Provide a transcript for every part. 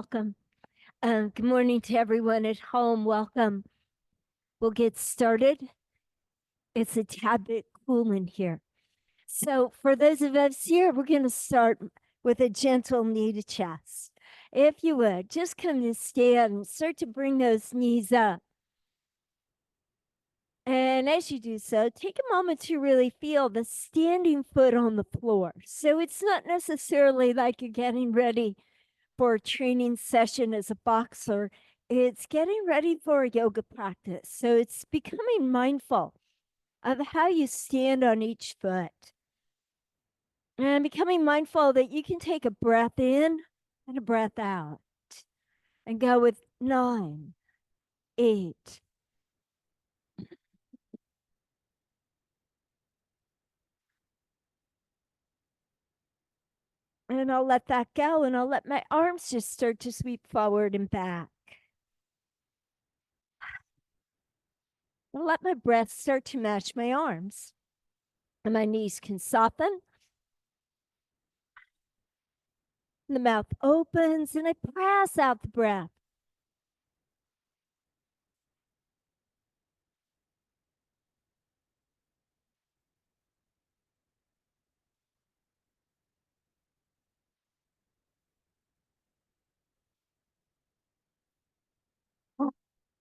Welcome. Good morning to everyone at home. Welcome. We'll get started. It's a tad bit cool in here. So, for those of us here, we're going to start with a gentle knee to chest. If you would, just come to stand and start to bring those knees up. And as you do so, take a moment to really feel the standing foot on the floor. So, it's not necessarily like you're getting ready for a training session as a boxer. It's getting ready for a yoga practice. So it's becoming mindful of how you stand on each foot and becoming mindful that you can take a breath in and a breath out and go with 9, 8. And I'll let that go and I'll let my arms just start to sweep forward and back. I'll let my breath start to match my arms. And my knees can soften. The mouth opens and I press out the breath.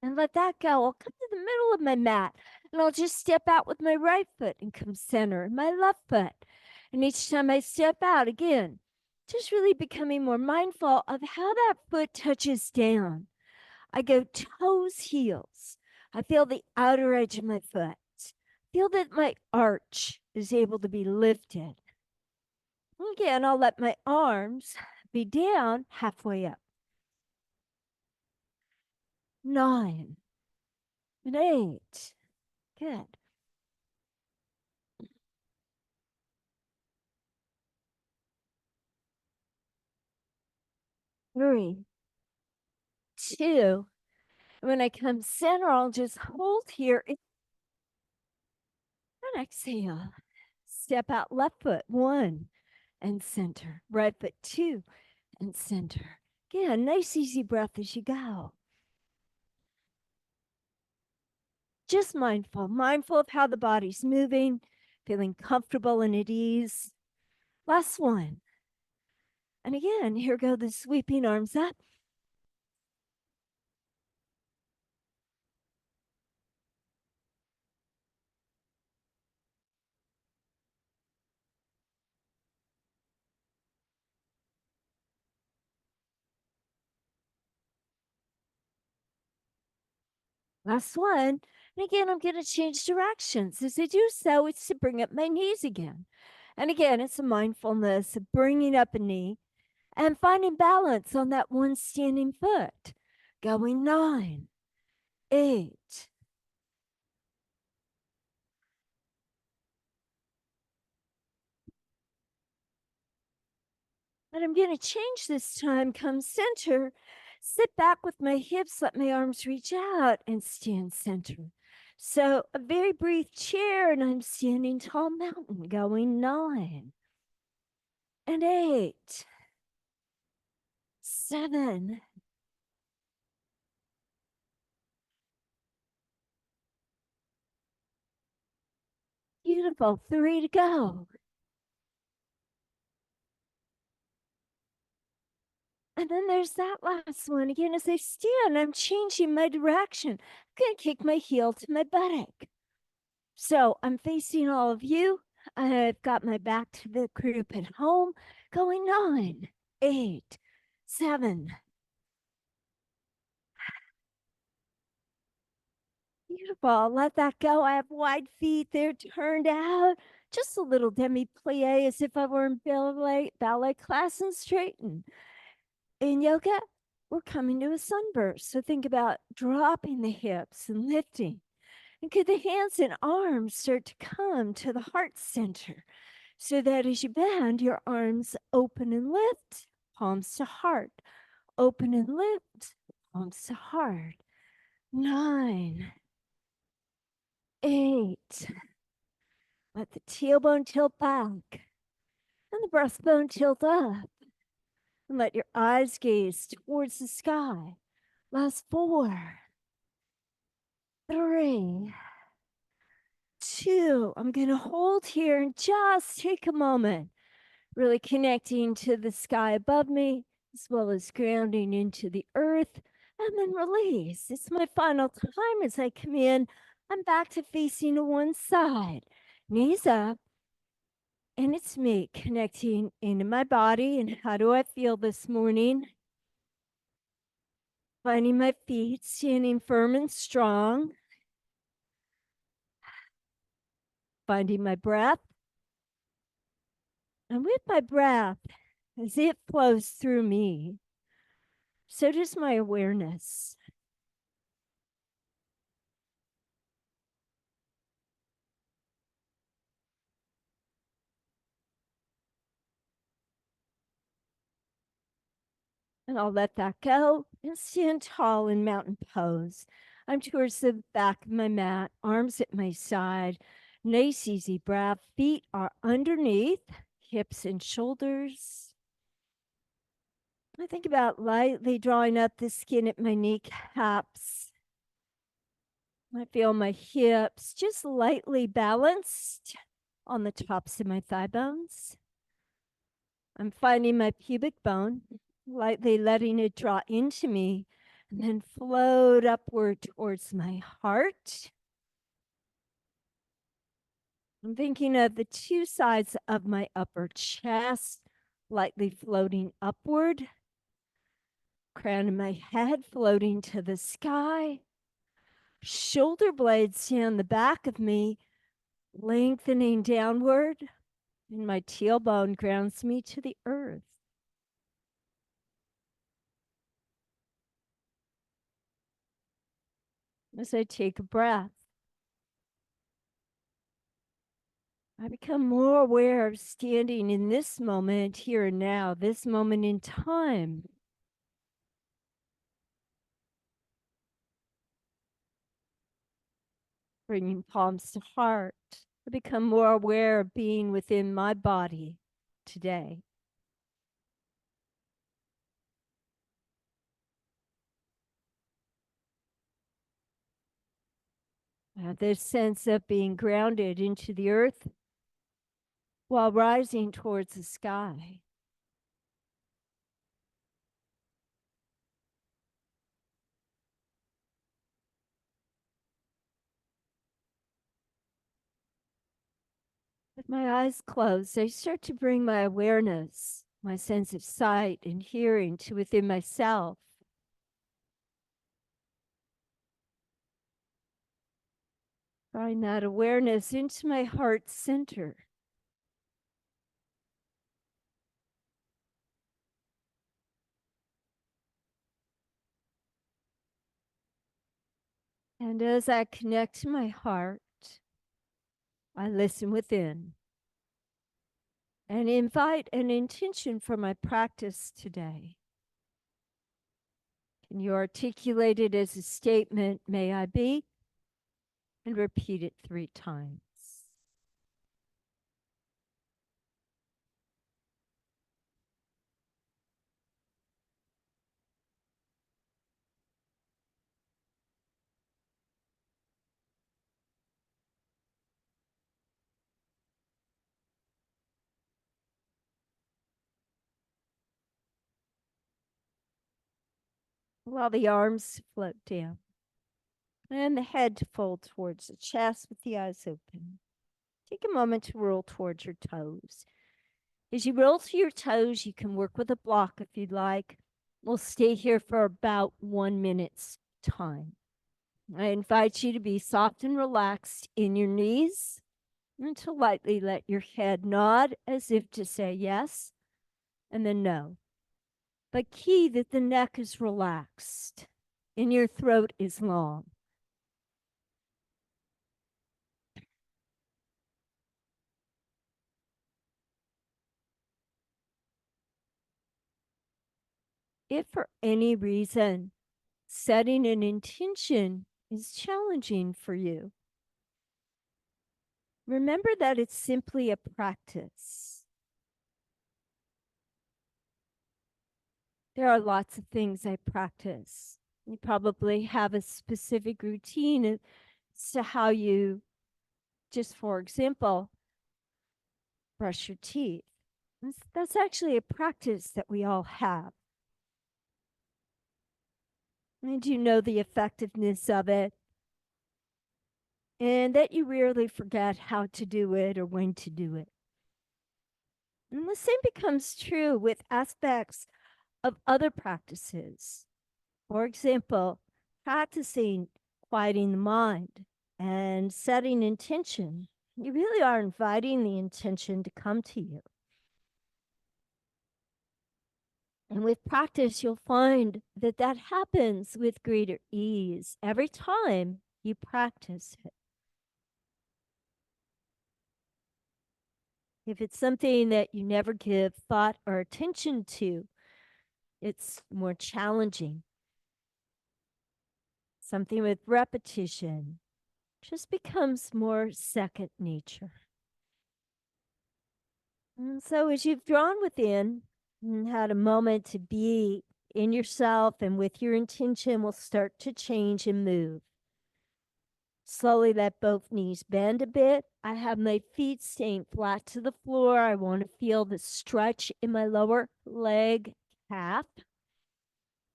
And let that go. I'll come to the middle of my mat and I'll just step out with my right foot and come center my left foot. And each time I step out again, just really becoming more mindful of how that foot touches down. I go toes, heels. I feel the outer edge of my foot. Feel that my arch is able to be lifted. Again, I'll let my arms be down halfway up. 9 and 8. Good. 3, 2. When I come center, I'll just hold here and exhale. Step out left foot, 1 and center. Right foot, 2 and center. Again, nice easy breath as you go. Just mindful of how the body's moving, feeling comfortable and at ease. Last one. And again, here go the sweeping arms up. Last one. And again, I'm going to change directions. As I do so, it's to bring up my knees again. And again, it's a mindfulness of bringing up a knee and finding balance on that one standing foot. Going 9, 8. And I'm going to change this time. Come center. Sit back with my hips, let my arms reach out and stand center. So a very brief chair and I'm standing tall mountain going 9 and 8, 7, beautiful, 3 to go. And then there's that last one. Again, as I stand, I'm changing my direction. I'm going to kick my heel to my buttock. So I'm facing all of you. I've got my back to the group at home, going 9, 8, 7. Beautiful. Let that go. I have wide feet. They're turned out. Just a little demi plie as if I were in ballet class and straighten. In yoga, we're coming to a sunburst. So think about dropping the hips and lifting. And could the hands and arms start to come to the heart center so that as you bend, your arms open and lift, palms to heart, open and lift, palms to heart. 9, 8. Let the tailbone tilt back and the breastbone tilt up. And let your eyes gaze towards the sky. Last 4, 3, 2. I'm going to hold here and just take a moment, really connecting to the sky above me, as well as grounding into the earth, and then release. It's my final time as I come in. I'm back to facing to one side, knees up, and it's me connecting into my body. And how do I feel this morning? Finding my feet standing firm and strong, finding my breath. And with my breath, as it flows through me, so does my awareness. And I'll let that go and stand tall in mountain pose. I'm towards the back of my mat, arms at my side. Nice, easy breath. Feet are underneath, hips and shoulders. I think about lightly drawing up the skin at my kneecaps. I feel my hips just lightly balanced on the tops of my thigh bones. I'm finding my pubic bone, lightly letting it draw into me and then float upward towards my heart. I'm thinking of the 2 sides of my upper chest, lightly floating upward, crown of my head floating to the sky, shoulder blades down the back of me, lengthening downward, and my tailbone grounds me to the earth. As I take a breath, I become more aware of standing in this moment, here and now, this moment in time. Bringing palms to heart. I become more aware of being within my body today. I have this sense of being grounded into the earth while rising towards the sky. With my eyes closed, I start to bring my awareness, my sense of sight and hearing to within myself. Bring that awareness into my heart center. And as I connect to my heart, I listen within and invite an intention for my practice today. Can you articulate it as a statement, may I be? And repeat it 3 times. Allow the arms to float down and the head to fold towards the chest with the eyes open. Take a moment to roll towards your toes. As you roll to your toes, you can work with a block if you'd like. We'll stay here for about 1 minute's time. I invite you to be soft and relaxed in your knees and to lightly let your head nod as if to say yes and then no. But key that the neck is relaxed and your throat is long. If for any reason setting an intention is challenging for you, remember that it's simply a practice. There are lots of things I practice. You probably have a specific routine as to how you, just for example, brush your teeth. That's actually a practice that we all have. And you know the effectiveness of it, and that you rarely forget how to do it or when to do it. And the same becomes true with aspects of other practices. For example, practicing quieting the mind and setting intention. You really are inviting the intention to come to you. And with practice, you'll find that that happens with greater ease every time you practice it. If it's something that you never give thought or attention to, it's more challenging. Something with repetition just becomes more second nature. And so, as you've drawn within and had a moment to be in yourself and with your intention, will start to change and move. Slowly let both knees bend a bit. I have my feet staying flat to the floor. I want to feel the stretch in my lower leg calf.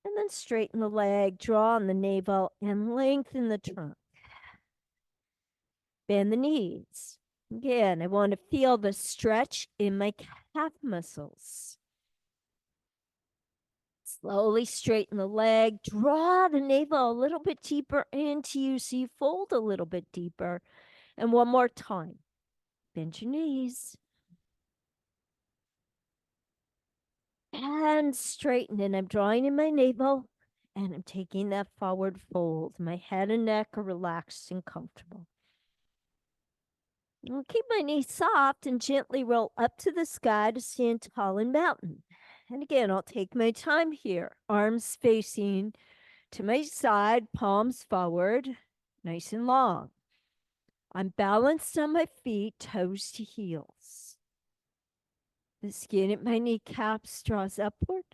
And then straighten the leg, draw on the navel, and lengthen the trunk. Bend the knees. Again, I want to feel the stretch in my calf muscles. Slowly straighten the leg, draw the navel a little bit deeper into you so you fold a little bit deeper. And one more time, bend your knees. And straighten, and I'm drawing in my navel, and I'm taking that forward fold. My head and neck are relaxed and comfortable. I'll keep my knees soft and gently roll up to the sky to stand tall and mountain. And again, I'll take my time here. Arms facing to my side, palms forward, nice and long. I'm balanced on my feet, toes to heels. The skin at my kneecaps draws upward.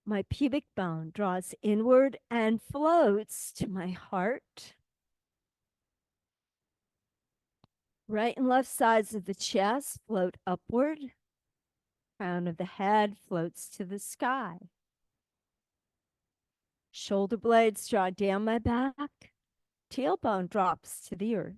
My pubic bone draws inward and floats to my heart. Right and left sides of the chest float upward. Crown of the head floats to the sky. Shoulder blades draw down my back. Tailbone drops to the earth.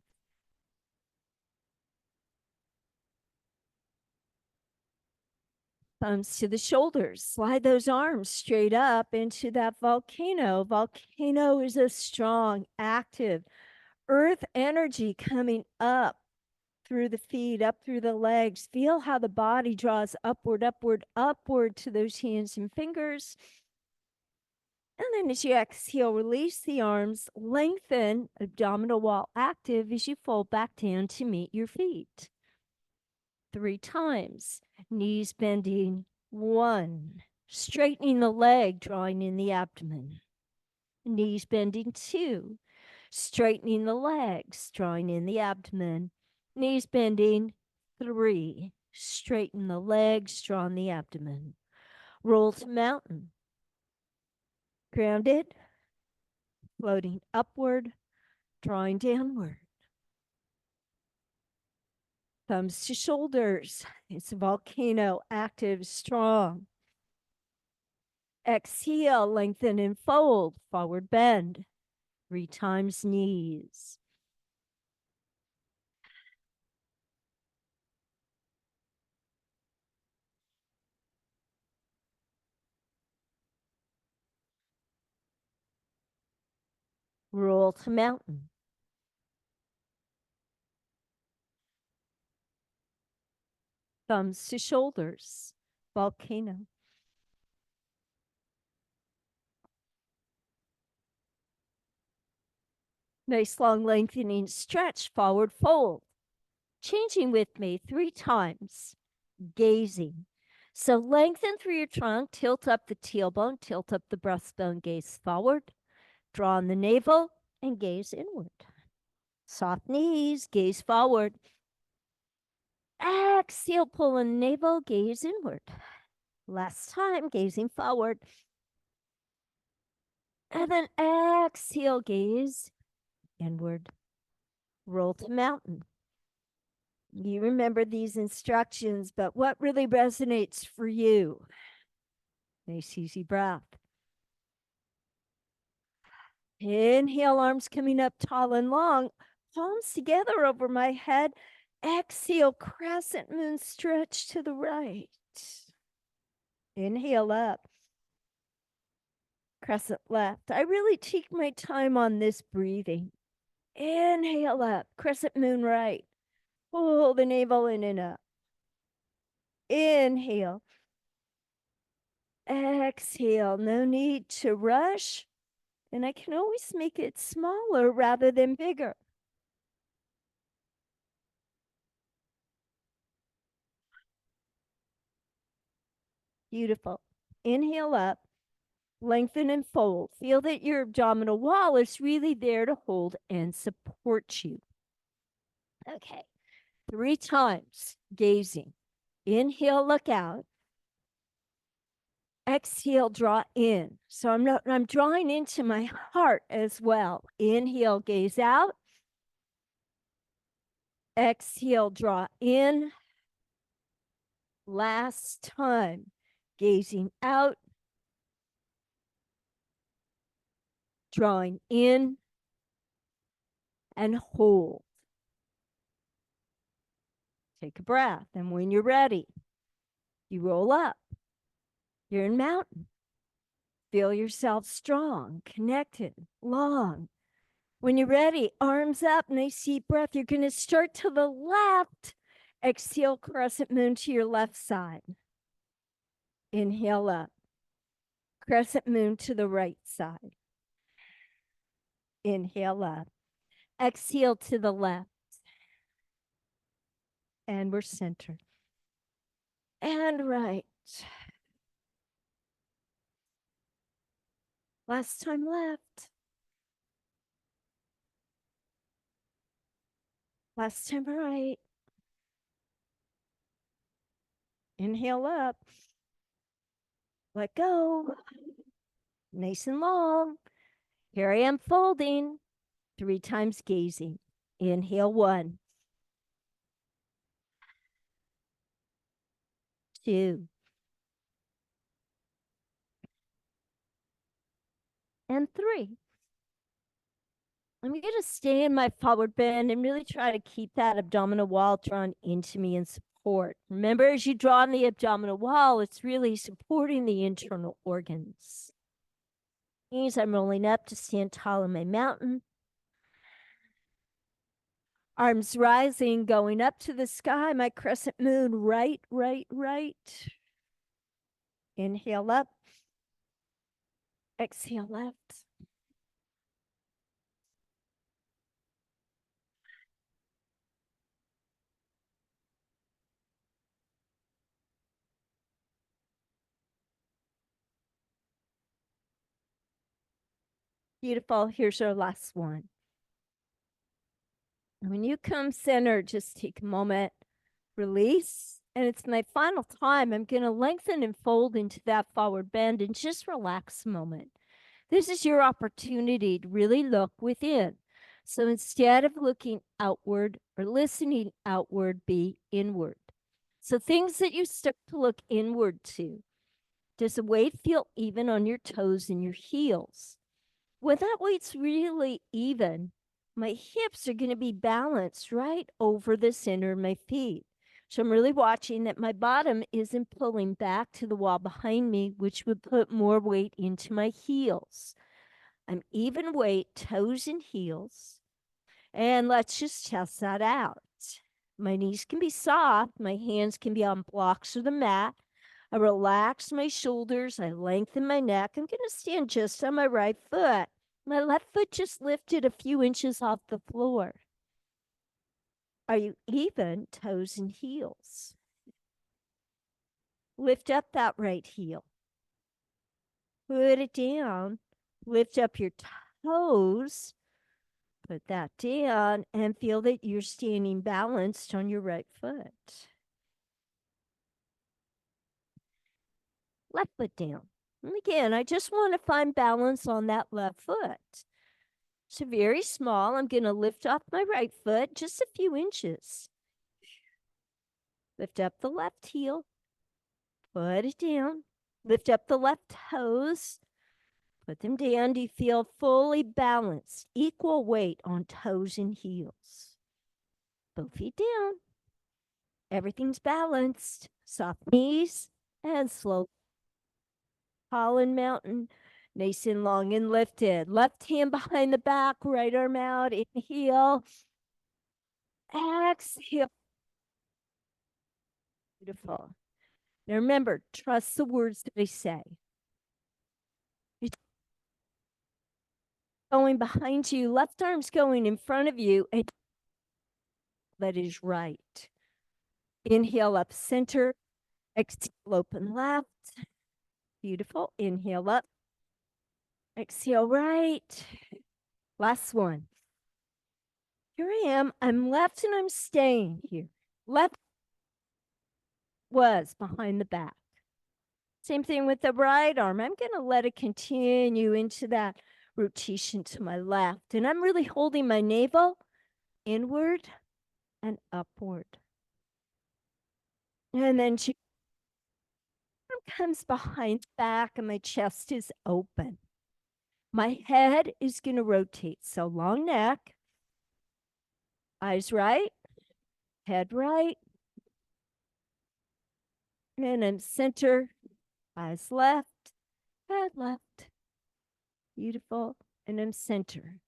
Thumbs to the shoulders. Slide those arms straight up into that volcano. Volcano is a strong, active earth energy coming up through the feet, up through the legs. Feel how the body draws upward, upward, upward to those hands and fingers. And then as you exhale, release the arms, lengthen, abdominal wall active as you fold back down to meet your feet. 3 times. Knees bending. 1. Straightening the leg, drawing in the abdomen. Knees bending. 2. Straightening the legs, drawing in the abdomen. Knees bending. 3. Straighten the legs, draw in the abdomen. Roll to mountain. Grounded, floating upward, drawing downward. Thumbs to shoulders. It's a volcano, active, strong. Exhale, lengthen and fold, forward bend. 3 times knees. Roll to mountain. Thumbs to shoulders, volcano. Nice long lengthening stretch, forward fold. Changing with me 3 times, gazing. So lengthen through your trunk, tilt up the tailbone, tilt up the breastbone, gaze forward, draw on the navel, and gaze inward. Soft knees, gaze forward. Exhale, pull in navel, gaze inward. Last time, gazing forward. And then exhale, gaze inward. Roll to mountain. You remember these instructions, but what really resonates for you? Nice, easy breath. Inhale, arms coming up tall and long, palms together over my head. Exhale, crescent moon stretch to the right. Inhale up, crescent left. I really take my time on this breathing. Inhale up, crescent moon right. Pull the navel in and up. Inhale. Exhale. No need to rush. And I can always make it smaller rather than bigger. Beautiful. Inhale up, lengthen and fold. Feel that your abdominal wall is really there to hold and support you. Okay. 3 times, gazing. Inhale, look out. Exhale, draw in. So I'm drawing into my heart as well. Inhale, gaze out. Exhale, draw in. Last time, gazing out, drawing in, and hold. Take a breath. And when you're ready, you roll up. You're in mountain. Feel yourself strong, connected, long. When you're ready, arms up, nice deep breath. You're going to start to the left. Exhale, crescent moon to your left side. Inhale up. Crescent moon to the right side. Inhale up. Exhale to the left. And we're centered. And right. Last time left. Last time right. Inhale up. Let go. Nice and long. Here I am folding. 3 times gazing. Inhale 1. 2. And 3. I'm going to stay in my forward bend and really try to keep that abdominal wall drawn into me and support. Remember, as you draw on the abdominal wall, it's really supporting the internal organs. Means I'm rolling up to stand tall in my mountain. Arms rising, going up to the sky, my crescent moon, right, right, right. Inhale up. Exhale left. Beautiful. Here's our last one. When you come center, just take a moment, release. And it's my final time. I'm going to lengthen and fold into that forward bend and just relax a moment. This is your opportunity to really look within. So instead of looking outward or listening outward, be inward. So things that you start to look inward to. Does the weight feel even on your toes and your heels? When that weight's really even, my hips are going to be balanced right over the center of my feet. So I'm really watching that my bottom isn't pulling back to the wall behind me, which would put more weight into my heels. I'm even weight, toes and heels. And let's just test that out. My knees can be soft. My hands can be on blocks or the mat. I relax my shoulders. I lengthen my neck. I'm going to stand just on my right foot. My left foot just lifted a few inches off the floor. Are you even, toes and heels? Lift up that right heel. Put it down. Lift up your toes. Put that down and feel that you're standing balanced on your right foot. left foot down. And again, I just want to find balance on that left foot. So very small, I'm going to lift off my right foot just a few inches. Lift up the left heel, put it down. Lift up the left toes, put them down. Do you feel fully balanced, equal weight on toes and heels? Both feet down. Everything's balanced. Soft knees and slow. Holland Mountain, nice and long and lifted. Left hand behind the back, right arm out, inhale. Exhale. Beautiful. Now remember, trust the words that I say. It's going behind you, left arm's going in front of you, and that is right. Inhale up center, exhale open left. Beautiful. Inhale up, exhale right. Last one. Here I am. I'm left and I'm staying here. Left was behind the back. Same thing with the right arm. I'm going to let it continue into that rotation to my left. And I'm really holding my navel inward and upward. And then she comes behind back and my chest is open. My head is going to rotate. So long neck, eyes right, head right. And I'm center, eyes left, head left. Beautiful. And I'm center.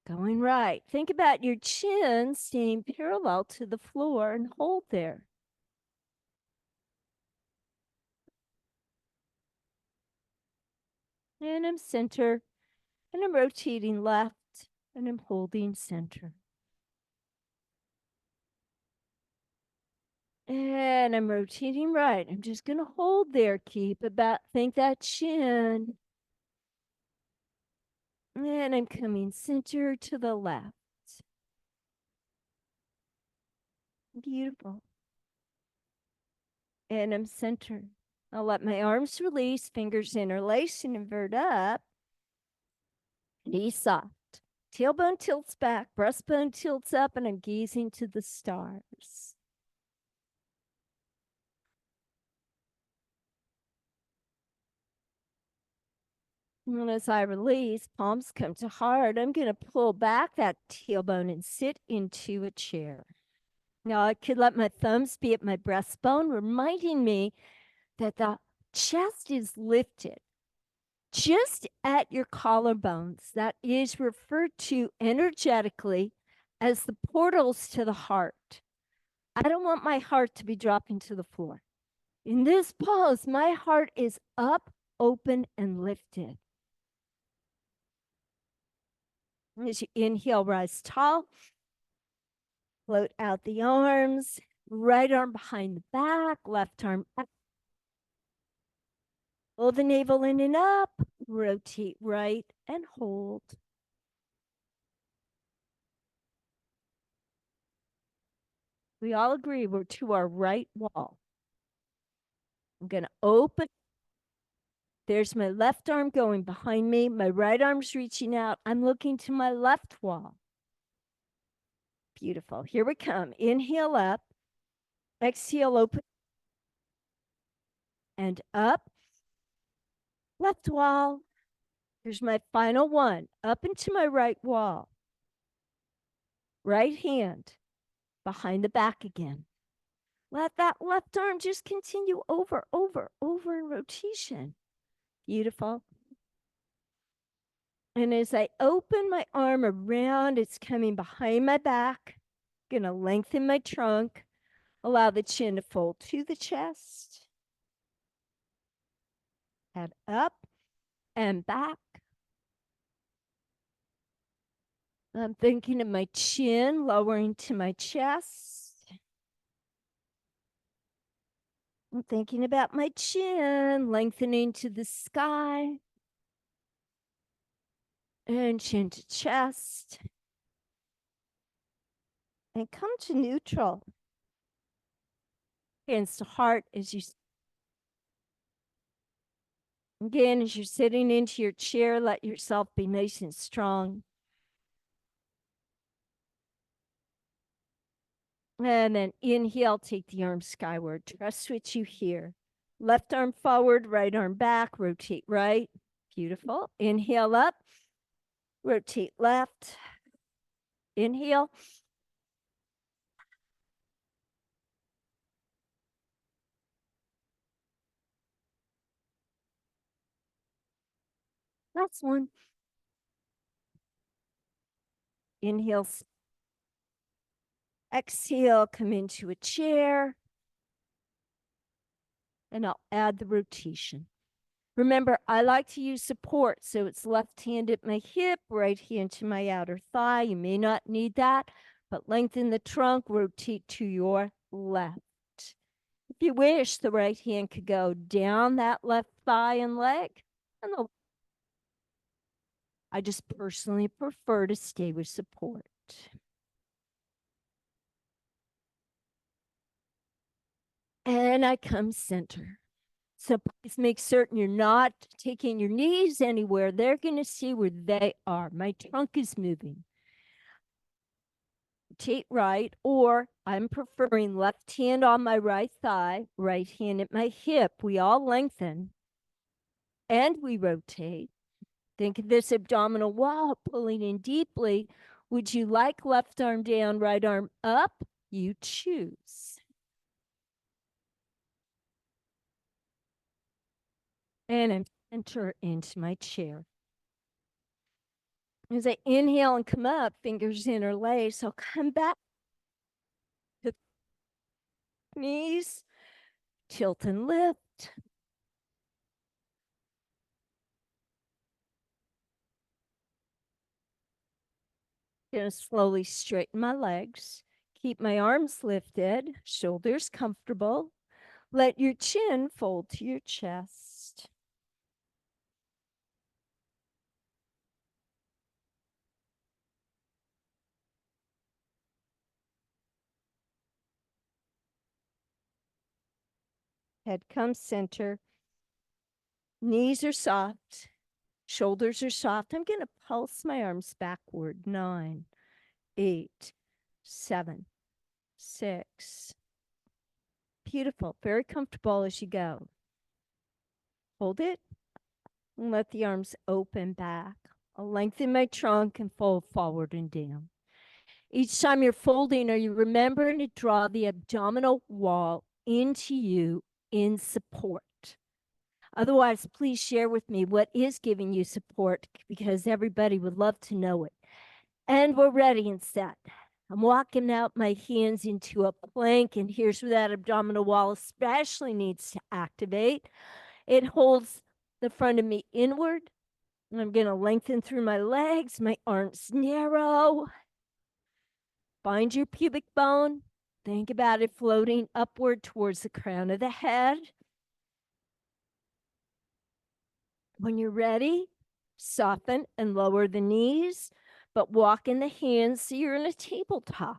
Going right. Think about your chin staying parallel to the floor and hold there. And I'm center. And I'm rotating left. And I'm holding center. And I'm rotating right. I'm just going to hold there. Think that chin. And I'm coming center to the left. Beautiful. And I'm centered. I'll let my arms release, fingers interlace and invert up. Knees soft. Tailbone tilts back, breastbone tilts up, and I'm gazing to the stars. And as I release, palms come to heart, I'm going to pull back that tailbone and sit into a chair. Now, I could let my thumbs be at my breastbone, reminding me that the chest is lifted just at your collarbones. That is referred to energetically as the portals to the heart. I don't want my heart to be dropping to the floor. In this pose, my heart is up, open, and lifted. As you inhale, rise tall. Float out the arms. Right arm behind the back, left arm up. Pull the navel in and up. Rotate right and hold. We all agree we're to our right wall. I'm going to open. There's my left arm going behind me. My right arm's reaching out. I'm looking to my left wall. Beautiful. Here we come. Inhale up. Exhale, open. And up. Left wall. Here's my final one. Up into my right wall. Right hand behind the back again. Let that left arm just continue over in rotation. Beautiful. And as I open my arm around, it's coming behind my back. Gonna lengthen my trunk. Allow the chin to fold to the chest. Head up and back. I'm thinking of my chin lowering to my chest. I'm thinking about my chin lengthening to the sky. And chin to chest. And come to neutral. Hands to heart as you Again, as you're sitting into your chair, let yourself be nice and strong. And then inhale, take the arm skyward. Trust what you hear. Left arm forward, right arm back, rotate right. Beautiful. Inhale up, rotate left. Inhale. Last one. Inhale. Exhale, come into a chair. And I'll add the rotation. Remember, I like to use support. So it's left hand at my hip, right hand to my outer thigh. You may not need that, but lengthen the trunk, rotate to your left. If you wish, the right hand could go down that left thigh and leg. And I just personally prefer to stay with support. And I come center. So please make certain you're not taking your knees anywhere. They're going to see where they are. My trunk is moving. Rotate right, or I'm preferring left hand on my right thigh, right hand at my hip. We all lengthen and we rotate. Think of this abdominal wall pulling in deeply. Would you like left arm down, right arm up? You choose. And I enter into my chair. As I inhale and come up, fingers interlace. So come back to knees, tilt and lift. Gonna slowly straighten my legs. Keep my arms lifted, shoulders comfortable. Let your chin fold to your chest. Head comes center. Knees are soft. Shoulders are soft. I'm going to pulse my arms backward. 9, 8, 7, 6. Beautiful. Very comfortable as you go. Hold it and let the arms open back. I'll lengthen my trunk and fold forward and down. Each time you're folding, are you remembering to draw the abdominal wall into you in support? Otherwise, please share with me what is giving you support, because everybody would love to know it. And we're ready and set. I'm walking out my hands into a plank, and here's where that abdominal wall especially needs to activate. It holds the front of me inward. I'm going to lengthen through my legs, my arms narrow. Find your pubic bone. Think about it floating upward towards the crown of the head. When you're ready, soften and lower the knees, but walk in the hands so you're in a tabletop.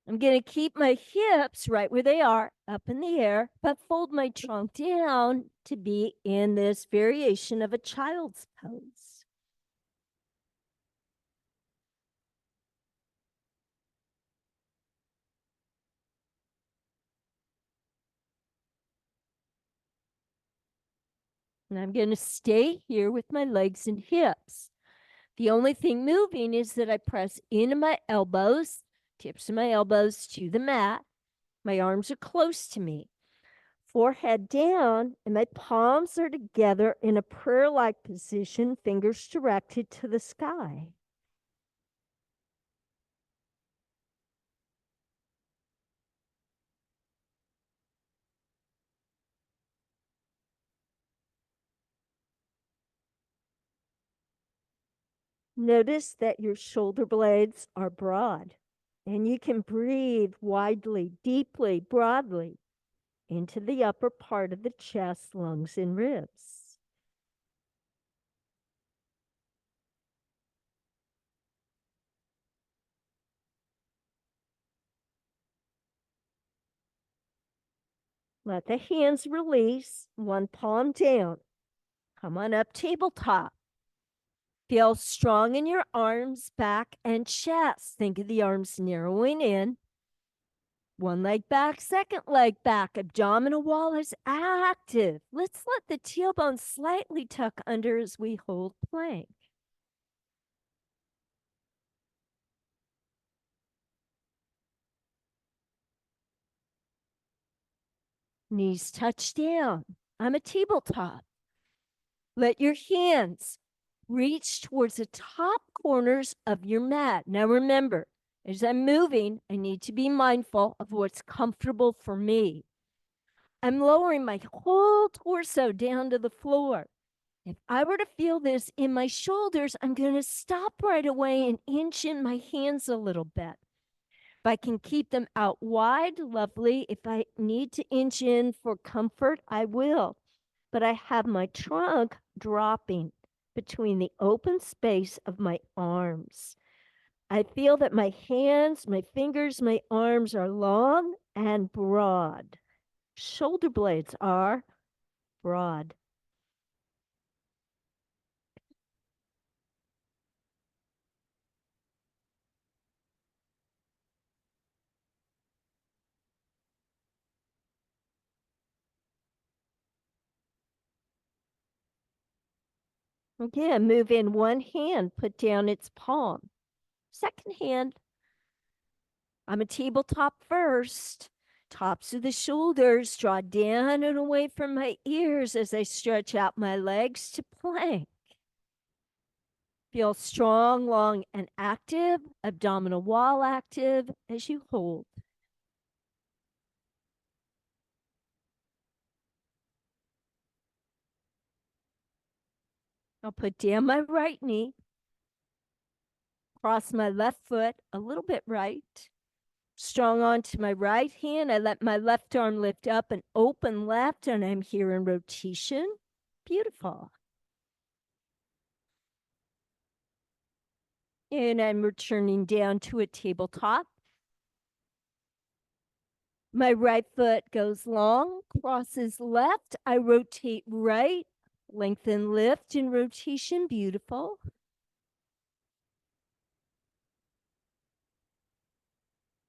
I'm going to keep my hips right where they are, up in the air, but fold my trunk down to be in this variation of a child's pose. And I'm going to stay here with my legs and hips. The only thing moving is that I press into my elbows, tips of my elbows to the mat. My arms are close to me. Forehead down, and my palms are together in a prayer-like position, fingers directed to the sky. Notice that your shoulder blades are broad, and you can breathe widely, deeply, broadly into the upper part of the chest, lungs, and ribs. Let the hands release, one palm down. Come on up, tabletop. Feel strong in your arms, back, and chest. Think of the arms narrowing in. One leg back, second leg back. Abdominal wall is active. Let's let the tailbone slightly tuck under as we hold plank. Knees touch down. I'm a tabletop. Let your hands reach towards the top corners of your mat. Now remember, as I'm moving, I need to be mindful of what's comfortable for me. I'm lowering my whole torso down to the floor. If I were to feel this in my shoulders, I'm going to stop right away and inch in my hands a little bit. If I can keep them out wide, lovely. If I need to inch in for comfort, I will. But I have my trunk dropping between the open space of my arms. I feel that my hands, my fingers, my arms are long and broad. Shoulder blades are broad. Again, move in one hand, put down its palm. Second hand, I'm a tabletop first. Tops of the shoulders, draw down and away from my ears as I stretch out my legs to plank. Feel strong, long, and active, abdominal wall active as you hold. I'll put down my right knee, cross my left foot a little bit right, strong onto my right hand. I let my left arm lift up and open left, and I'm here in rotation. Beautiful. And I'm returning down to a tabletop. My right foot goes long, crosses left. I rotate right, lengthen, lift in rotation. Beautiful.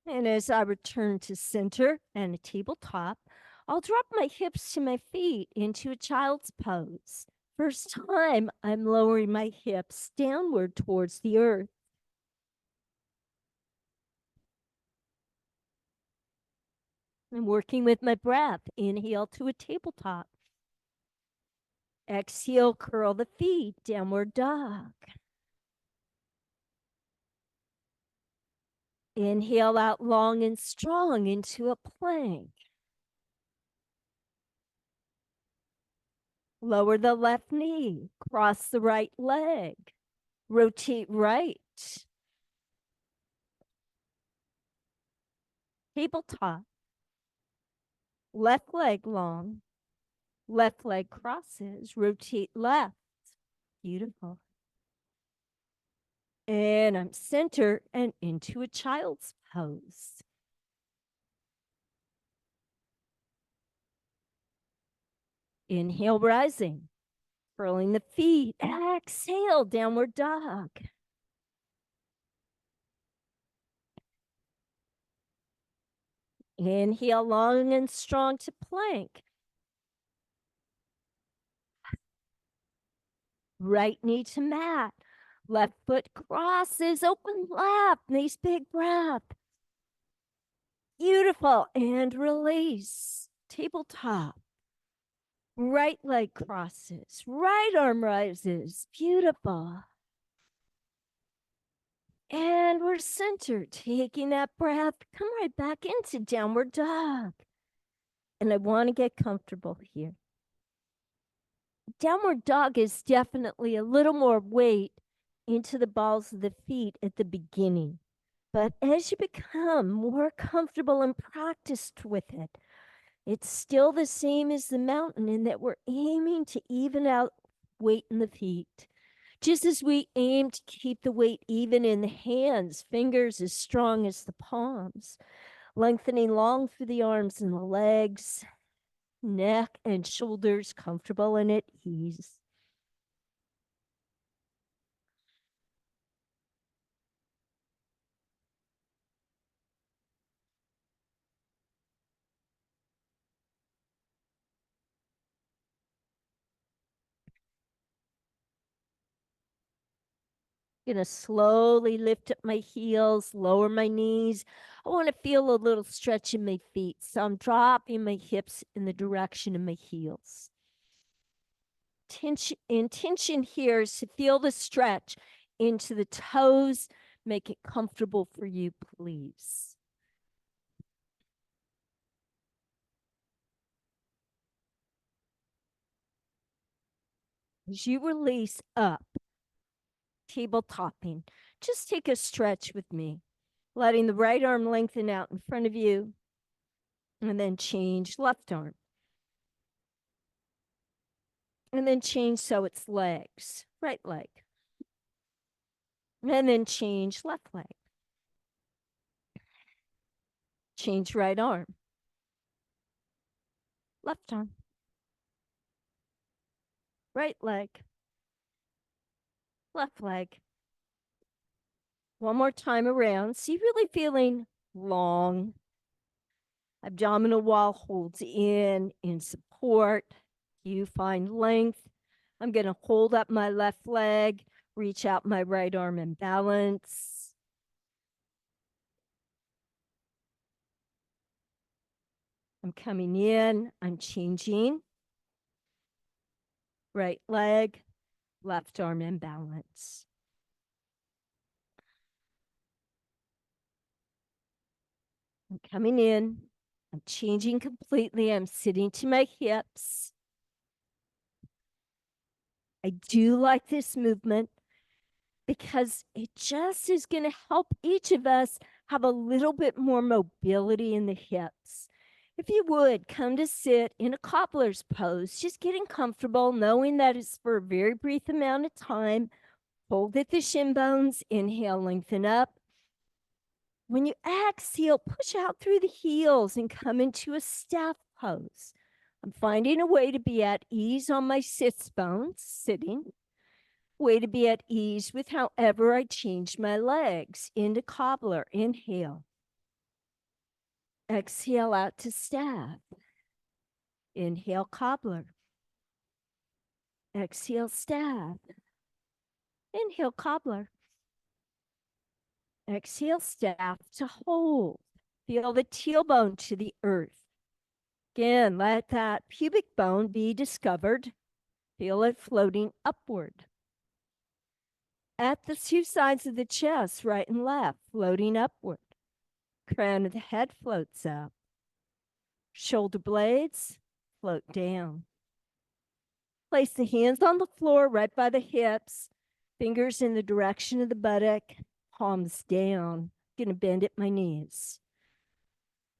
And as I return to center and a tabletop, I'll drop my hips to my feet into a child's pose. First time, I'm lowering my hips downward towards the earth. I'm working with my breath. Inhale to a tabletop. Exhale, curl the feet, downward dog. Inhale out long and strong into a plank. Lower the left knee, cross the right leg, rotate right. Tabletop. Left leg long, left leg crosses, rotate left. Beautiful. And I'm center and into a child's pose. Inhale, rising, curling the feet. Exhale, downward dog. Inhale, long and strong to plank. Right knee to mat. Left foot crosses, open left. Nice big breath. Beautiful. And release. Tabletop. Right leg crosses. Right arm rises. Beautiful. And we're centered. Taking that breath. Come right back into downward dog. And I want to get comfortable here. Downward dog is definitely a little more weight into the balls of the feet at the beginning. But as you become more comfortable and practiced with it, it's still the same as the mountain in that we're aiming to even out weight in the feet. Just as we aim to keep the weight even in the hands, fingers as strong as the palms, lengthening long through the arms and the legs. neck and shoulders comfortable and at ease. Gonna slowly lift up my heels, lower my knees. I want to feel a little stretch in my feet. So I'm dropping my hips in the direction of my heels. Intention here is to feel the stretch into the toes. Make it comfortable for you, please. As you release up, tabletopping, just take a stretch with me, letting the right arm lengthen out in front of you, and then change left arm. And then change so it's legs, right leg. And then change left leg. Change right arm, left arm, right leg, left leg. One more time around. See, really feeling long. Abdominal wall holds in support. You find length. I'm going to hold up my left leg, reach out my right arm and balance. I'm coming in. I'm changing. Right leg, left arm and balance. I'm coming in. I'm changing completely. I'm sitting to my hips. I do like this movement because it just is going to help each of us have a little bit more mobility in the hips. If you would come to sit in a cobbler's pose, just getting comfortable, knowing that it's for a very brief amount of time. Hold at the shin bones, inhale, lengthen up. When you exhale, push out through the heels and come into a staff pose. I'm finding a way to be at ease on my sits bones, sitting. Way to be at ease with however I change my legs. Into cobbler, inhale. Exhale out to staff. Inhale, cobbler. Exhale, staff. Inhale, cobbler. Exhale, staff to hold. Feel the tailbone to the earth. Again, let that pubic bone be discovered. Feel it floating upward. At the two sides of the chest, right and left, floating upward. Crown of the head floats up. Shoulder blades float down. Place the hands on the floor right by the hips, fingers in the direction of the buttock, palms down. Gonna bend at my knees.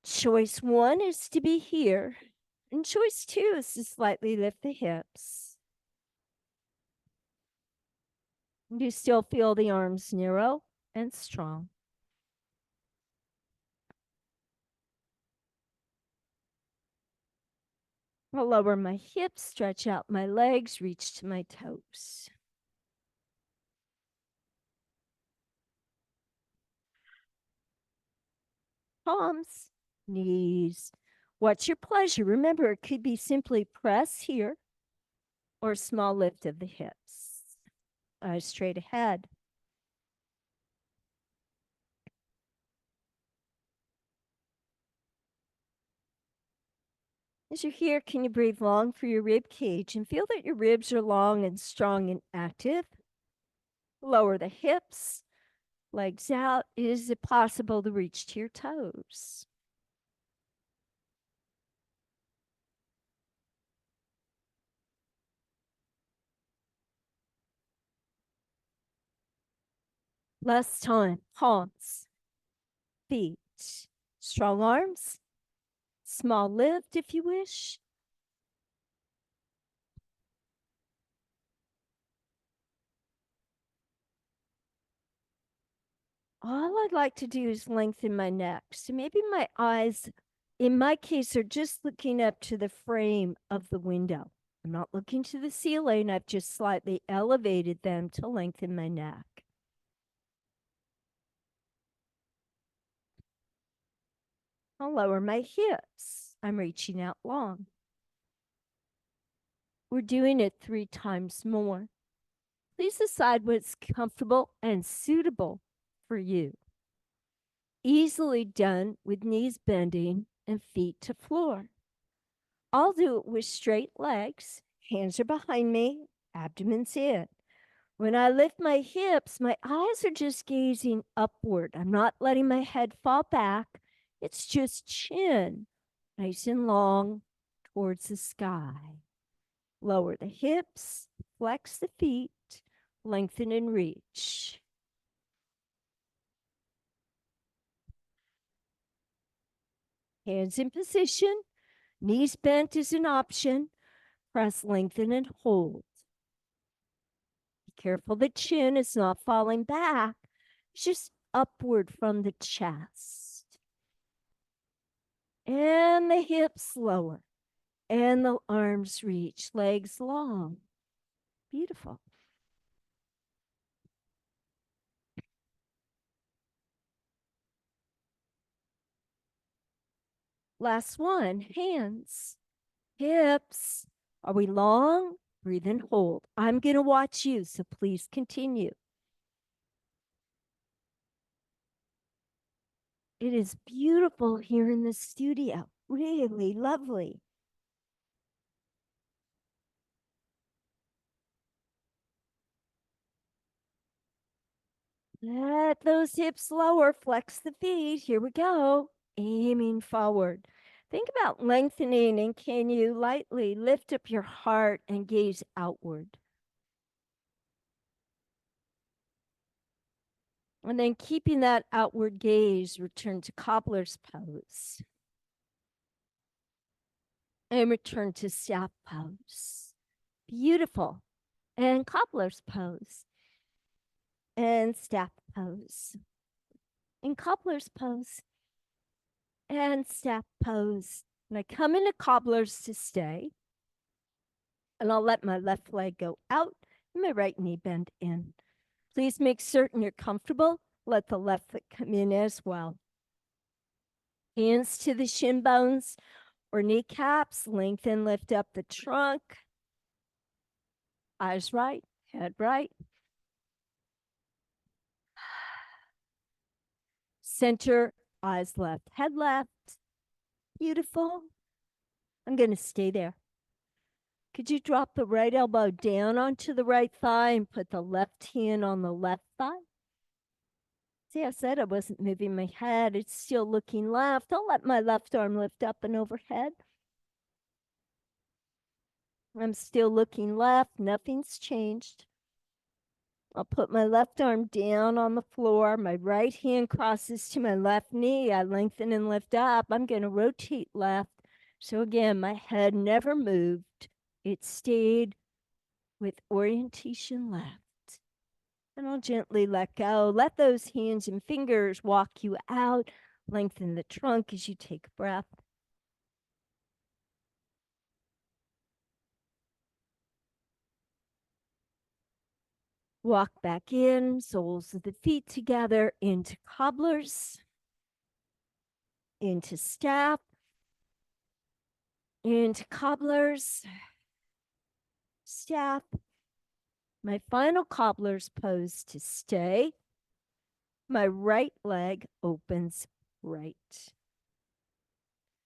Choice one is to be here, and choice two is to slightly lift the hips. You still feel the arms narrow and strong. I'll lower my hips, stretch out my legs, reach to my toes. Palms, knees. What's your pleasure? Remember, it could be simply press here or a small lift of the hips. Eyes straight ahead. As you're here, can you breathe long for your rib cage and feel that your ribs are long and strong and active? Lower the hips, legs out. Is it possible to reach to your toes? Last time, palms, feet, strong arms, small lift if you wish. All I'd like to do is lengthen my neck. So maybe my eyes In my case, they're just looking up to the frame of the window. I'm not looking to the ceiling. I've just slightly elevated them to lengthen my neck. I'll lower my hips. I'm reaching out long. We're doing it 3 times more. Please decide what's comfortable and suitable for you. Easily done with knees bending and feet to floor. I'll do it with straight legs. Hands are behind me, abdomen's in. When I lift my hips, my eyes are just gazing upward. I'm not letting my head fall back. It's just chin, nice and long towards the sky. Lower the hips, flex the feet, lengthen and reach. Hands in position, knees bent is an option. Press, lengthen, and hold. Be careful the chin is not falling back, it's just upward from the chest. And the hips lower, and the arms reach, legs long. Beautiful. Last one, hands, hips. Are we long? Breathe and hold. I'm going to watch you, so please continue. It is beautiful here in the studio. Really lovely. Let those hips lower, flex the feet. Here we go. Aiming forward. Think about lengthening, and can you lightly lift up your heart and gaze outward? And then keeping that outward gaze, return to cobbler's pose. And return to staff pose. Beautiful. And cobbler's pose. And staff pose. And cobbler's pose. And staff pose. And I come into cobbler's to stay. And I'll let my left leg go out and my right knee bend in. Please make certain you're comfortable. Let the left foot come in as well. Hands to the shin bones or kneecaps. Lengthen, lift up the trunk. Eyes right, head right. Center, eyes left, head left. Beautiful. I'm going to stay there. Could you drop the right elbow down onto the right thigh and put the left hand on the left thigh? See, I said I wasn't moving my head. It's still looking left. I'll let my left arm lift up and overhead. I'm still looking left. Nothing's changed. I'll put my left arm down on the floor. My right hand crosses to my left knee. I lengthen and lift up. I'm going to rotate left. So again, my head never moved. It stayed with orientation left. And I'll gently let go. Let those hands and fingers walk you out. Lengthen the trunk as you take a breath. Walk back in, soles of the feet together into cobblers, into staff, into cobblers, staff. My final cobbler's pose to stay. My right leg opens right.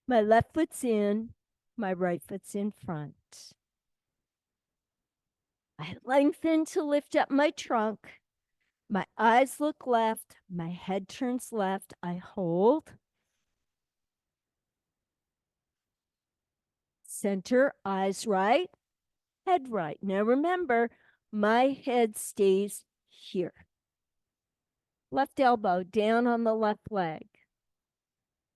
My left foot's in, my right foot's in front. I lengthen to lift up my trunk. My eyes look left, my head turns left. I hold. Center, eyes right, head right. Now remember, my head stays here. Left elbow down on the left leg.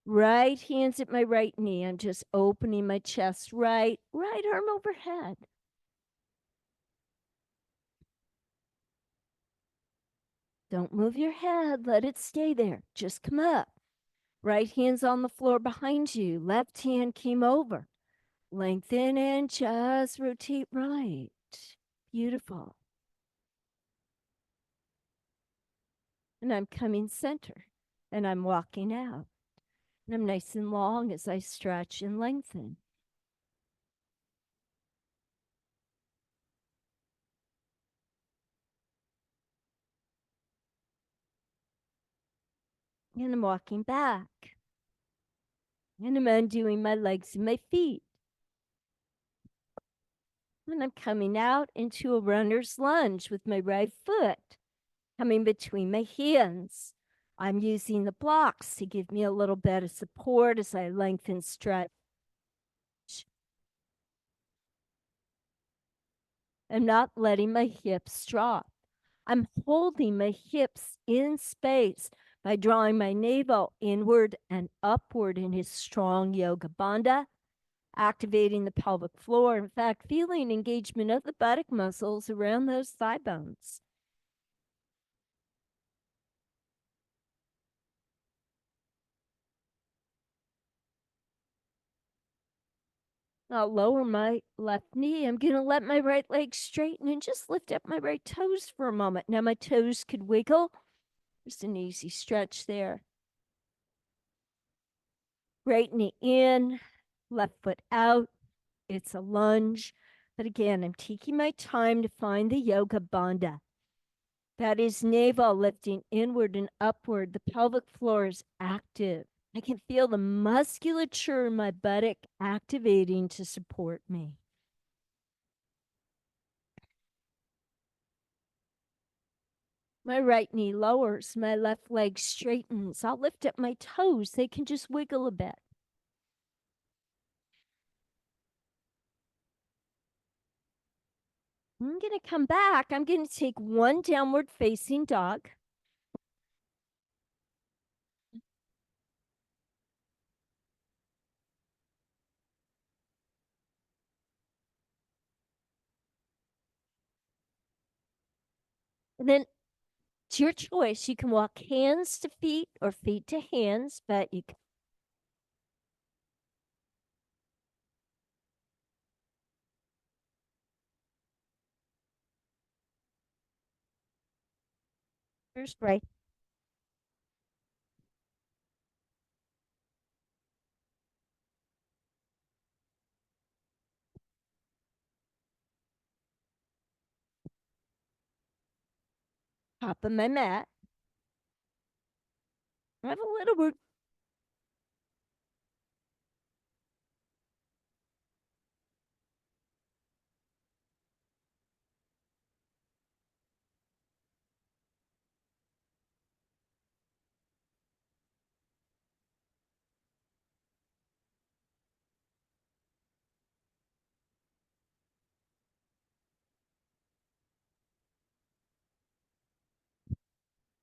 Right hand's at my right knee. I'm just opening my chest right arm overhead. Don't move your head. Let it stay there. Just come up. Right hand's on the floor behind you. Left hand came over. Lengthen and just rotate right. Beautiful. And I'm coming center and I'm walking out. And I'm nice and long as I stretch and lengthen. And I'm walking back. And I'm undoing my legs and my feet. And I'm coming out into a runner's lunge with my right foot coming between my hands. I'm using the blocks to give me a little bit of support as I lengthen, stretch. I'm not letting my hips drop. I'm holding my hips in space by drawing my navel inward and upward in his strong yoga bandha, activating the pelvic floor. In fact, feeling engagement of the buttock muscles around those thigh bones. I'll lower my left knee. I'm going to let my right leg straighten and just lift up my right toes for a moment. Now my toes could wiggle. Just an easy stretch there. Right knee in, left foot out. It's a lunge. But again, I'm taking my time to find the yoga bandha. That is navel lifting inward and upward. The pelvic floor is active. I can feel the musculature in my buttock activating to support me. My right knee lowers, my left leg straightens. I'll lift up my toes. They can just wiggle a bit. I'm going to come back. I'm going to take one downward facing dog. And then it's your choice. You can walk hands to feet or feet to hands, but you can first right top of my mat. I have a little work.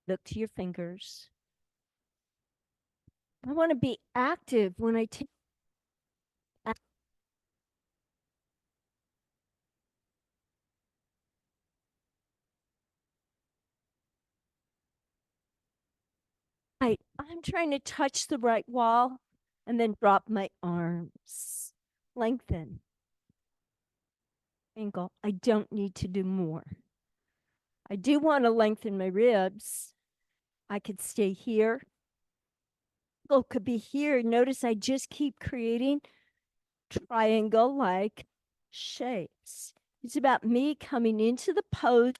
Look to your fingers. I want to be active when I take. I'm trying to touch the right wall and then drop my arms. Lengthen. Ankle. I don't need to do more. I do want to lengthen my ribs. I could stay here. Ankle could be here. Notice I just keep creating triangle like shapes. It's about me coming into the pose.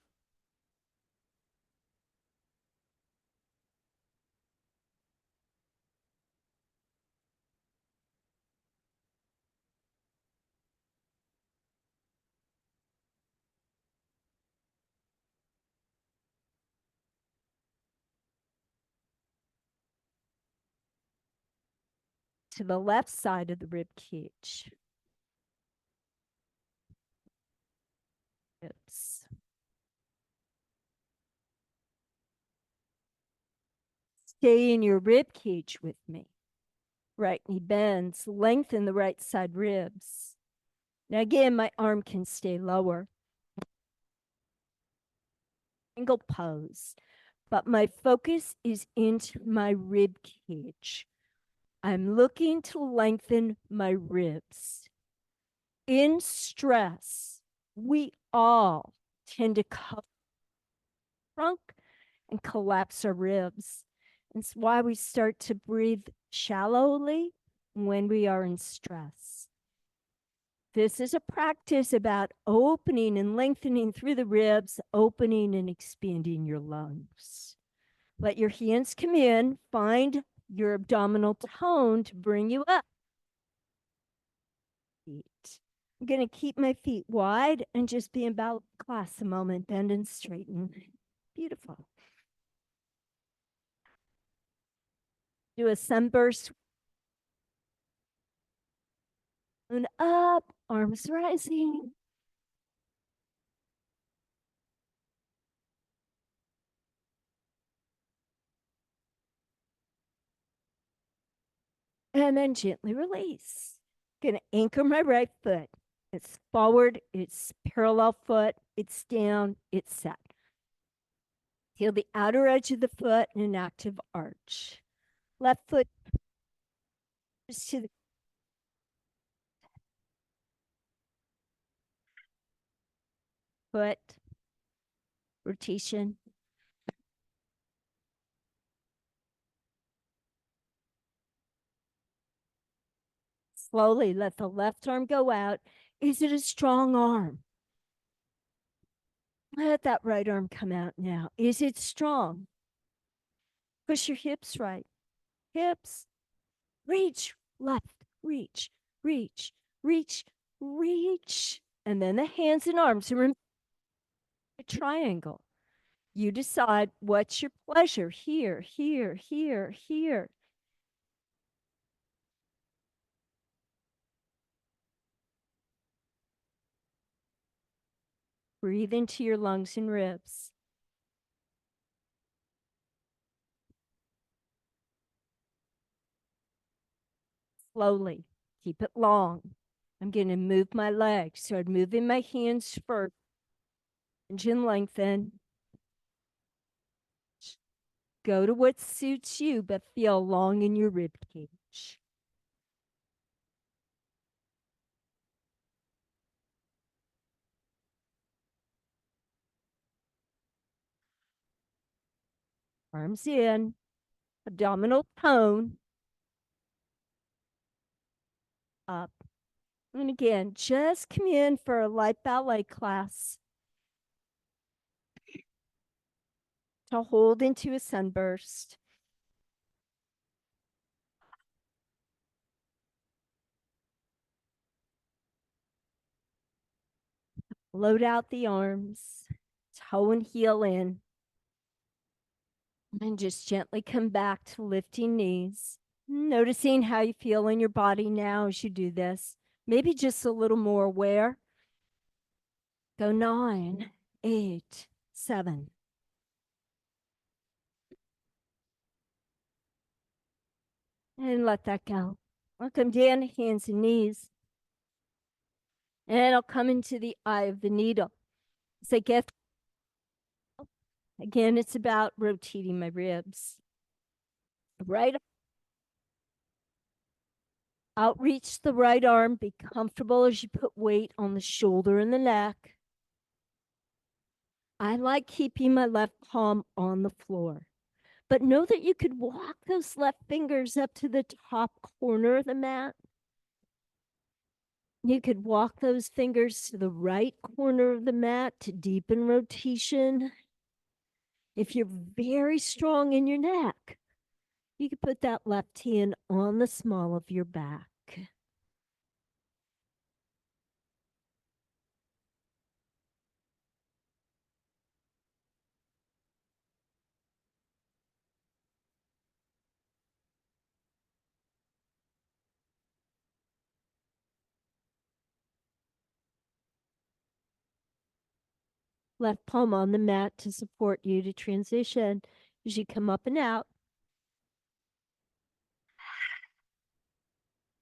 To the left side of the rib cage. Hips. Stay in your rib cage with me. Right knee bends, lengthen the right side ribs. Now again, my arm can stay lower. Single pose, but my focus is into my rib cage. I'm looking to lengthen my ribs. In stress, we all tend to trunk and collapse our ribs. It's why we start to breathe shallowly when we are in stress. This is a practice about opening and lengthening through the ribs, opening and expanding your lungs. Let your hands come in, find your abdominal tone to bring you up. Feet. I'm going to keep my feet wide and just be about class a moment, bend and straighten. Beautiful. Do a sunburst. And up, arms rising. And then gently release. Gonna anchor my right foot. It's forward, it's parallel foot, it's down, it's set. Feel the outer edge of the foot in an active arch. Left foot to the foot, rotation. Slowly let the left arm go out. Is it a strong arm? Let that right arm come out now. Is it strong? Push your hips right. Hips. Reach. Left. Reach. Reach. Reach. Reach. And then the hands and arms are in a triangle. You decide what's your pleasure here, here, here, here. Breathe into your lungs and ribs. Slowly. Keep it long. I'm going to move my legs. So I'm moving my hands first. Engine lengthen. Go to what suits you, but feel long in your rib cage. Arms in. Abdominal tone. Up. And again, just come in for a light ballet class to hold into a sunburst. Load out the arms, toe and heel in, and just gently come back to lifting knees. Noticing how you feel in your body now as you do this. Maybe just a little more aware. Go 9, 8, 7. And let that go. I'll come down, hands and knees. And I'll come into the eye of the needle. As I get, again, it's about rotating my ribs. Right, outreach the right arm. Be comfortable as you put weight on the shoulder and the neck. I like keeping my left palm on the floor. But know that you could walk those left fingers up to the top corner of the mat. You could walk those fingers to the right corner of the mat to deepen rotation. If you're very strong in your neck, you could put that left hand on the small of your back. Left palm on the mat to support you to transition as you come up and out.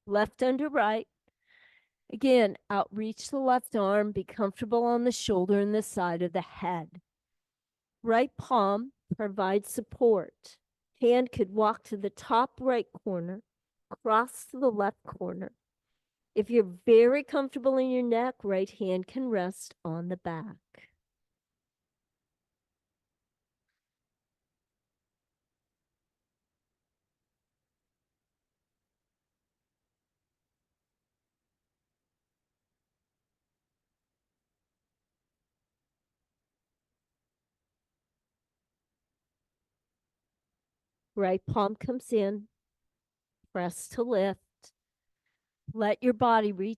Left under right. Again, outreach the left arm, be comfortable on the shoulder and the side of the head. Right palm provides support. Hand could walk to the top right corner. cross to the left corner. If you're very comfortable in your neck, right hand can rest on the back. Right palm comes in, press to lift. Let your body reach.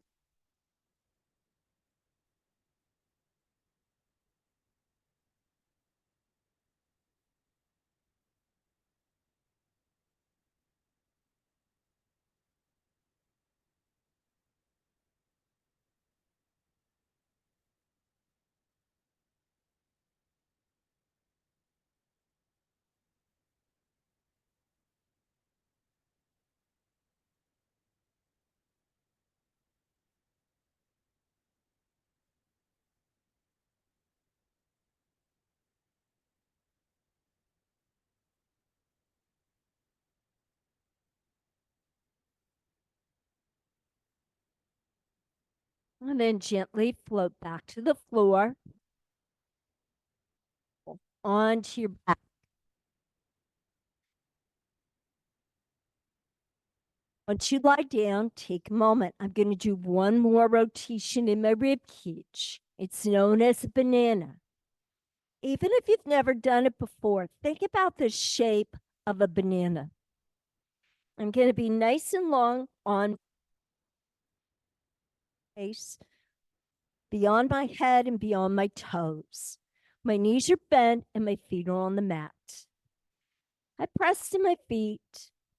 And then gently float back to the floor, onto your back. Once you lie down, take a moment. I'm going to do one more rotation in my rib cage. It's known as a banana. Even if you've never done it before, think about the shape of a banana. I'm going to be nice and long on face, beyond my head and beyond my toes. My knees are bent and my feet are on the mat. I press to my feet.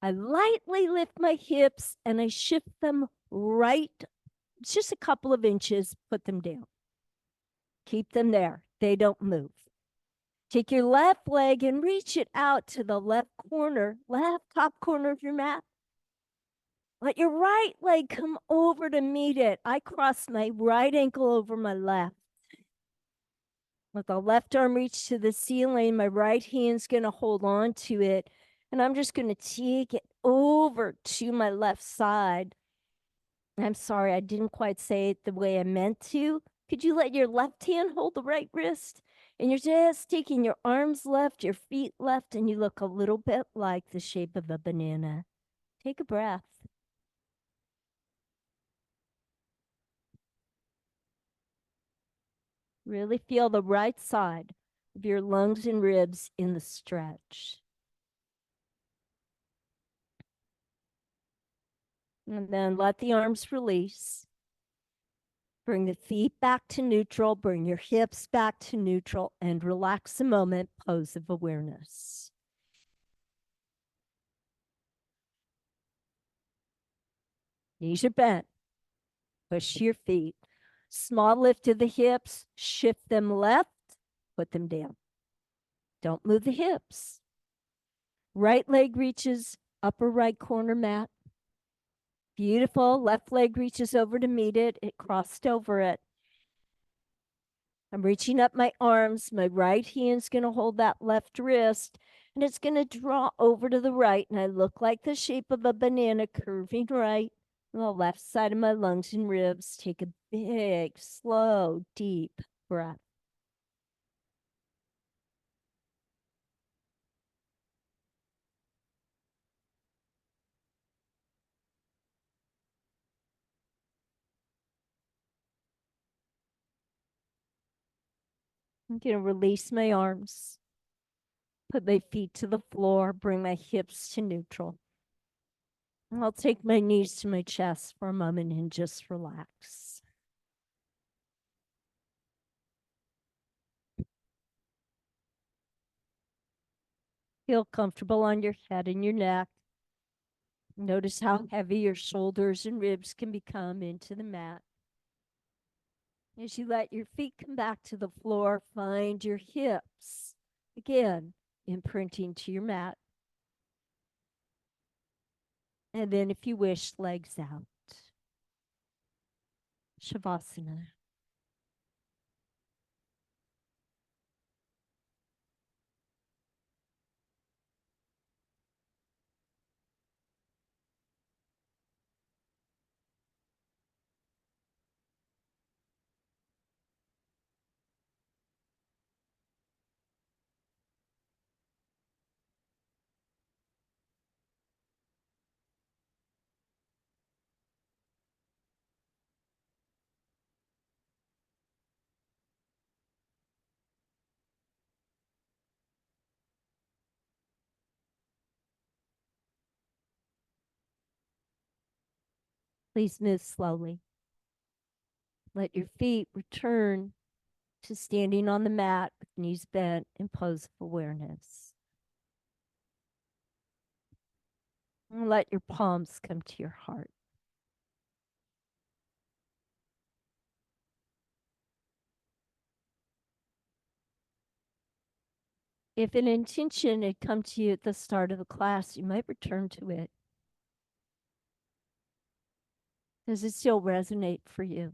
I lightly lift my hips and I shift them right, just a couple of inches, put them down. Keep them there. They don't move. Take your left leg and reach it out to the left corner, left top corner of your mat. Let your right leg come over to meet it. I cross my right ankle over my left. Let the left arm reach to the ceiling. My right hand's going to hold on to it. And I'm just going to take it over to my left side. I'm sorry, I didn't quite say it the way I meant to. Could you let your left hand hold the right wrist? And you're just taking your arms left, your feet left, and you look a little bit like the shape of a banana. Take a breath. Really feel the right side of your lungs and ribs in the stretch. And then let the arms release. Bring the feet back to neutral, bring your hips back to neutral, and relax a moment, pose of awareness. Knees are bent. Push your feet. Small lift of the hips, shift them left, put them down. Don't move the hips. Right leg reaches upper right corner mat. Beautiful. Left leg reaches over to meet it. It crossed over it. I'm reaching up my arms. My right hand's going to hold that left wrist, and it's going to draw over to the right. And I look like the shape of a banana curving right on the left side of my lungs and ribs. Take a big, slow, deep breath. I'm going to release my arms, put my feet to the floor, bring my hips to neutral. I'll take my knees to my chest for a moment and just relax. Feel comfortable on your head and your neck. Notice how heavy your shoulders and ribs can become into the mat. As you let your feet come back to the floor, find your hips. Again, imprinting to your mat. And then, if you wish, legs out. Shavasana. Please move slowly. Let your feet return to standing on the mat with knees bent in pose of awareness. And let your palms come to your heart. If an intention had come to you at the start of the class, you might return to it. Does it still resonate for you?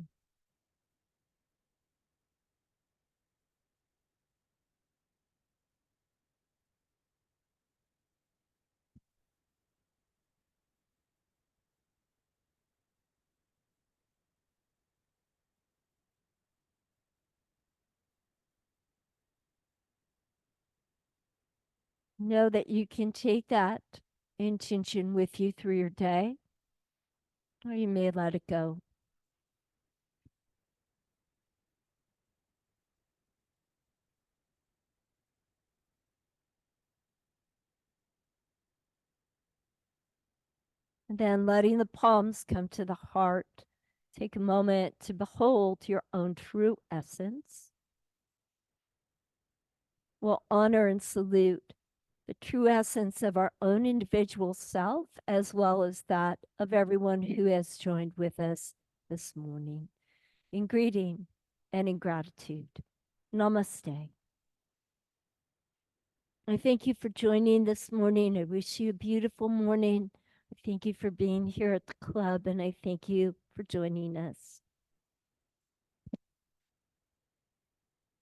Know that you can take that intention with you through your day, or you may let it go. And then letting the palms come to the heart. Take a moment to behold your own true essence. We'll honor and salute the true essence of our own individual self, as well as that of everyone who has joined with us this morning. In greeting and in gratitude. Namaste. I thank you for joining this morning. I wish you a beautiful morning. I thank you for being here at the club, and I thank you for joining us.